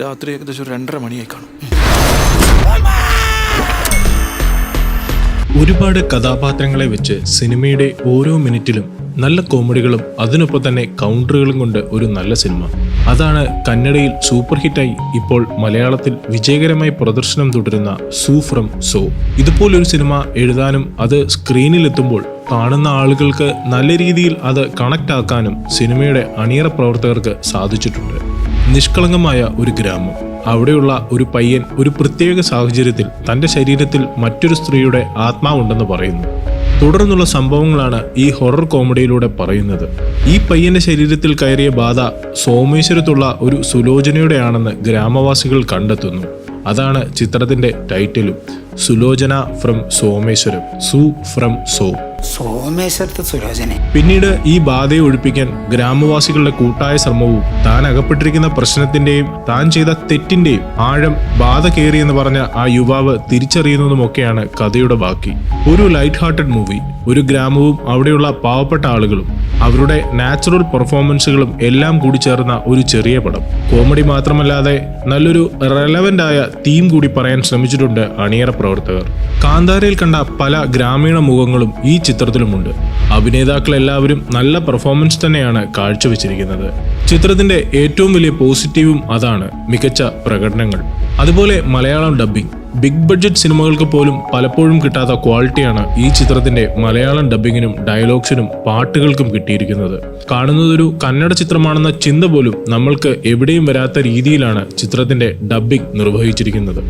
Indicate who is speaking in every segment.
Speaker 1: രാത്രി ഏകദേശം 2:30 മണിയായി കാണും.
Speaker 2: ഒരുപാട് കഥാപാത്രങ്ങളെ വെച്ച് സിനിമയുടെ ഓരോ മിനിറ്റിലും നല്ല കോമഡികളും അതിനൊപ്പം തന്നെ കൗണ്ടറുകളും കൊണ്ട് ഒരു നല്ല സിനിമ. അതാണ് കന്നഡയിൽ സൂപ്പർ ഹിറ്റായി ഇപ്പോൾ മലയാളത്തിൽ വിജയകരമായി പ്രദർശനം തുടരുന്ന സൂ ഫ്രം സോ. ഇതുപോലൊരു സിനിമ എഴുതാനും അത് സ്ക്രീനിലെത്തുമ്പോൾ കാണുന്ന ആളുകൾക്ക് നല്ല രീതിയിൽ അത് കണക്ട് ആക്കാനും സിനിമയുടെ അണിയറ പ്രവർത്തകർക്ക് സാധിച്ചിട്ടുണ്ട്. നിഷ്കളങ്കമായ ഒരു ഗ്രാമം, അവിടെയുള്ള ഒരു പയ്യൻ ഒരു പ്രത്യേക സാഹചര്യത്തിൽ തൻ്റെ ശരീരത്തിൽ മറ്റൊരു സ്ത്രീയുടെ ആത്മാവുണ്ടെന്ന് പറയുന്നു. തുടർന്നുള്ള സംഭവങ്ങളാണ് ഈ ഹൊറർ കോമഡിയിലൂടെ പറയുന്നത്. ഈ പയ്യന്റെ ശരീരത്തിൽ കയറിയ ബാധ സോമേശ്വരത്തുള്ള ഒരു സുലോചനയുടെയാണെന്ന് ഗ്രാമവാസികൾ കണ്ടെത്തുന്നു. അതാണ് ചിത്രത്തിന്റെ ടൈറ്റിലും, സുലോചന ഫ്രം സോമേശ്വരം, സൂ ഫ്രം സോ.
Speaker 3: സോമേശ്വരത്ത് സുലോചന.
Speaker 2: പിന്നീട് ഈ ബാധയെ ഒഴിപ്പിക്കാൻ ഗ്രാമവാസികളുടെ കൂട്ടായ ശ്രമവും താൻ അകപ്പെട്ടിരിക്കുന്ന പ്രശ്നത്തിന്റെയും താൻ ചെയ്ത തെറ്റിന്റെയും ആഴം ബാധ കയറിയെന്ന് പറഞ്ഞ ആ യുവാവ് തിരിച്ചറിയുന്നതുമൊക്കെയാണ് കഥയുടെ ബാക്കി. ഒരു ലൈറ്റ് ഹാർട്ടഡ് മൂവി. ഒരു ഗ്രാമവും അവിടെയുള്ള പാവപ്പെട്ട ആളുകളും അവരുടെ നാച്ചുറൽ പെർഫോമൻസുകളും എല്ലാം കൂടി ചേർന്ന ഒരു ചെറിയ പടം. കോമഡി മാത്രമല്ലാതെ നല്ലൊരു റെലവന്റ് ആയ തീം കൂടി പറയാൻ ശ്രമിച്ചിട്ടുണ്ട് അണിയറ പ്രവർത്തകർ. കാന്താരയിൽ കണ്ട പല ഗ്രാമീണ മുഖങ്ങളും ഈ ചിത്രത്തിലുമുണ്ട്. അഭിനേതാക്കൾ എല്ലാവരും നല്ല പെർഫോമൻസ് തന്നെയാണ് കാഴ്ചവെച്ചിരിക്കുന്നത്. ചിത്രത്തിന്റെ ഏറ്റവും വലിയ പോസിറ്റീവും അതാണ്, മികച്ച പ്രകടനങ്ങൾ. അതുപോലെ മലയാളം ഡബ്ബിംഗ്. ബിഗ് ബഡ്ജറ്റ് സിനിമകൾക്ക് പോലും പലപ്പോഴും കിട്ടാത്ത ക്വാളിറ്റിയാണ് ഈ ചിത്രത്തിന്റെ മലയാളം ഡബ്ബിങ്ങിനും ഡയലോഗ്സിനും പാട്ടുകൾക്കും കിട്ടിയിരിക്കുന്നത്. കാണുന്നതൊരു കന്നഡ ചിത്രമാണെന്ന ചിന്ത പോലും നമ്മൾക്ക് എവിടെയും വരാത്ത രീതിയിലാണ് ചിത്രത്തിന്റെ ഡബ്ബിംഗ് നിർവഹിച്ചിരിക്കുന്നത്.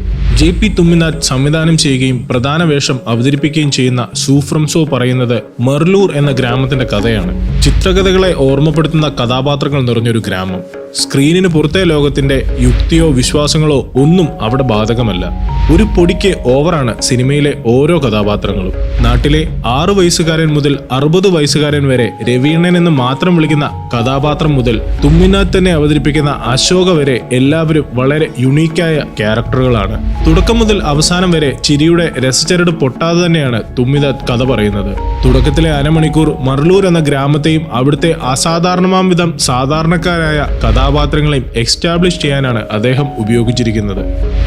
Speaker 2: JP തുമ്മിനാഥ് സംവിധാനം ചെയ്യുകയും പ്രധാന വേഷം അവതരിപ്പിക്കുകയും ചെയ്യുന്ന സൂ ഫ്രം സോ പറയുന്നത് മെർലൂർ എന്ന ഗ്രാമത്തിന്റെ കഥയാണ്. ചിത്രകഥകളെ ഓർമ്മപ്പെടുത്തുന്ന കഥാപാത്രങ്ങൾ നിറഞ്ഞൊരു ഗ്രാമം. സ്ക്രീനിന് പുറത്തെ ലോകത്തിന്റെ യുക്തിയോ വിശ്വാസങ്ങളോ ഒന്നും അവിടെ ബാധകമല്ല. ഒരു പൊടിക്ക് ഓവറാണ് സിനിമയിലെ ഓരോ കഥാപാത്രങ്ങളും. നാട്ടിലെ 6 വയസ്സുകാരൻ മുതൽ 60 വയസ്സുകാരൻ വരെ രവീണൻ എന്ന് മാത്രം വിളിക്കുന്ന കഥാപാത്രം മുതൽ തുമ്മിനാഥ് തന്നെ അവതരിപ്പിക്കുന്ന അശോക വരെ എല്ലാവരും വളരെ യുണീക്കായ ക്യാരക്ടറുകളാണ്. തുടക്കം മുതൽ അവസാനം വരെ ചിരിയുടെ രസചരട് പൊട്ടാതെ തന്നെയാണ് തുമ്മിനാഥ് കഥ പറയുന്നത്. തുടക്കത്തിലെ അരമണിക്കൂർ മർലൂർ എന്ന ഗ്രാമത്തെയും അവിടുത്തെ അസാധാരണമാം വിധം സാധാരണക്കാരായ കഥാപാത്രങ്ങളെയും എക്സ്റ്റാബ്ലിഷ് ചെയ്യാനാണ് അദ്ദേഹം ഉപയോഗിച്ചിരിക്കുന്നത്.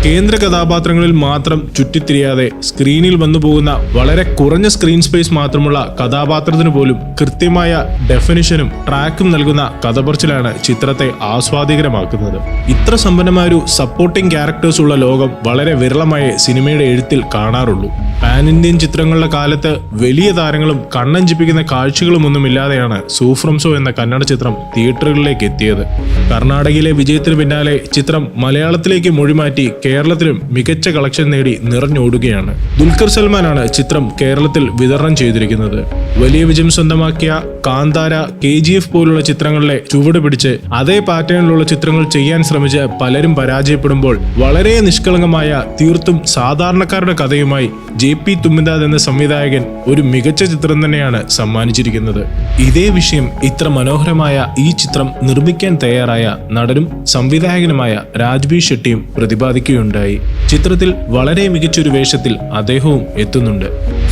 Speaker 2: കേന്ദ്ര കഥാപാത്രങ്ങളിൽ മാത്രം ചുറ്റിത്തിരിയാതെ സ്ക്രീനിൽ വന്നു പോകുന്ന വളരെ കുറഞ്ഞ സ്ക്രീൻ സ്പേസ് മാത്രമുള്ള കഥാപാത്രത്തിന് പോലും കൃത്യമായ ഡെഫിനിഷനും ട്രാക്കും നൽകുന്ന കഥപറച്ചിലാണ് ചിത്രത്തെ ആസ്വാദികരമാക്കുന്നത്. ഇത്ര സമ്പന്നമായ ഒരു സപ്പോർട്ടിംഗ് ക്യാരക്ടേഴ്സ് ഉള്ള ലോകം വളരെ വിരളമായി സിനിമയുടെ എഴുത്തിൽ കാണാറുള്ളൂ. പാൻ ഇന്ത്യൻ ചിത്രങ്ങളുടെ കാലത്ത് വലിയ താരങ്ങളും കണ്ണഞ്ചിപ്പിക്കുന്ന കാഴ്ചകളുമൊന്നുമില്ലാതെയാണ് സൂ ഫ്രം സോ എന്ന കന്നഡ ചിത്രം തിയേറ്ററുകളിലേക്ക് എത്തിയത്. കർണാടകയിലെ വിജയത്തിന് പിന്നാലെ ചിത്രം മലയാളത്തിലേക്ക് മൊഴിമാറ്റി കേരളത്തിലും മികച്ച കളക്ഷൻ നേടി നിറഞ്ഞോടുകയാണ്. ദുൽഖർ സൽമാനാണ് ചിത്രം കേരളത്തിൽ വിതരണം ചെയ്തിരിക്കുന്നത്. വലിയ വിജയം സ്വന്തമാക്കിയ കാന്താര, KGF പോലുള്ള ചിത്രങ്ങളിലെ ചുവട് പിടിച്ച് അതേ പാറ്റേണിലുള്ള ചിത്രങ്ങൾ ചെയ്യാൻ ശ്രമിച്ച് പലരും പരാജയപ്പെടുമ്പോൾ വളരെ നിഷ്കളങ്കമായ തീർത്തും സാധാരണക്കാരുടെ കഥയുമായി JP തുമ്മിനാഥ് എന്ന സംവിധായകൻ ഒരു മികച്ച ചിത്രം തന്നെയാണ് സമ്മാനിച്ചിരിക്കുന്നത്. ഇതേ വിഷയം ഇത്ര മനോഹരമായ ഈ ചിത്രം നിർമ്മിക്കാൻ തയ്യാറായ നടനും സംവിധായകനുമായ രാജ്ബി ഷെട്ടിയും പ്രതിപാദിക്കുകയുണ്ടായി. ചിത്രത്തിൽ വളരെ മികച്ചൊരു വേഷത്തിൽ അദ്ദേഹവും എത്തുന്നുണ്ട്.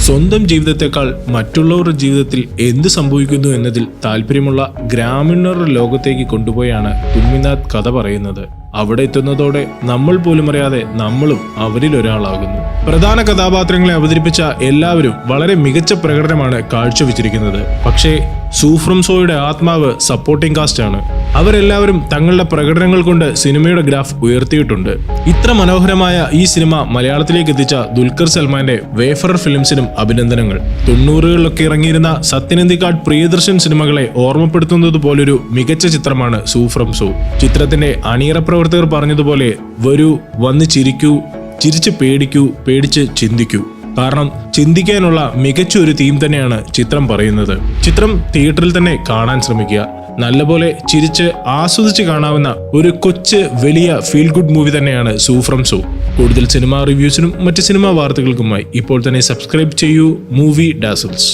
Speaker 2: സ്വന്തം ജീവിതത്തെക്കാൾ മറ്റുള്ളവരുടെ ജീവിതത്തിൽ എന്ത് സംഭവിക്കുന്നു എന്നതിൽ താല്പര്യമുള്ള ഗ്രാമീണരുടെ ലോകത്തേക്ക് കൊണ്ടുപോയാണ് തുമ്മിനാഥ് കഥ പറയുന്നത്. അവിടെ എത്തുന്നതോടെ നമ്മൾ പോലും അറിയാതെ നമ്മളും അവരിൽ ഒരാളാകുന്നു. പ്രധാന കഥാപാത്രങ്ങളെ അവതരിപ്പിച്ച എല്ലാവരും വളരെ മികച്ച പ്രകടനമാണ് കാഴ്ചവെച്ചിരിക്കുന്നത്. പക്ഷേ സൂ ഫ്രം സോയുടെ ആത്മാവ് സപ്പോർട്ടിംഗ് കാസ്റ്റ് ആണ്. അവരെല്ലാവരും തങ്ങളുടെ പ്രകടനങ്ങൾ കൊണ്ട് സിനിമയുടെ ഗ്രാഫ് ഉയർത്തിയിട്ടുണ്ട്. ഇത്ര മനോഹരമായ ഈ സിനിമ മലയാളത്തിലേക്ക് എത്തിച്ച ദുൽഖർ സൽമാന്റെ വേഫറർ ഫിലിംസിനും അഭിനന്ദനങ്ങൾ. 90കളിലൊക്കെ ഇറങ്ങിയിരുന്ന സത്യനന്ദിക്കാട്, പ്രിയദർശൻ സിനിമകളെ ഓർമ്മപ്പെടുത്തുന്നത് പോലൊരു മികച്ച ചിത്രമാണ് സൂ ഫ്രം സോ. ചിത്രത്തിന്റെ അണിയറ പ്രവർത്തകർ പറഞ്ഞതുപോലെ, വരൂ, വന്ന് ചിരിക്കൂ, ചിരിച്ച് പേടിക്കൂ, പേടിച്ച് ചിന്തിക്കൂ. കാരണം ചിന്തിക്കാനുള്ള മികച്ച ഒരു തീം തന്നെയാണ് ചിത്രം പറയുന്നത്. ചിത്രം തിയേറ്ററിൽ തന്നെ കാണാൻ ശ്രമിക്കുക. നല്ലപോലെ ചിരിച്ച് ആസ്വദിച്ച് കാണാവുന്ന ഒരു കൊച്ച് വലിയ ഫീൽ ഗുഡ് മൂവി തന്നെയാണ് സൂ ഫ്രം സോ. കൂടുതൽ സിനിമാ റിവ്യൂസിനും മറ്റ് സിനിമാ വാർത്തകൾക്കുമായി ഇപ്പോൾ തന്നെ സബ്സ്ക്രൈബ് ചെയ്യൂ മൂവി ഡാസിൽസ്.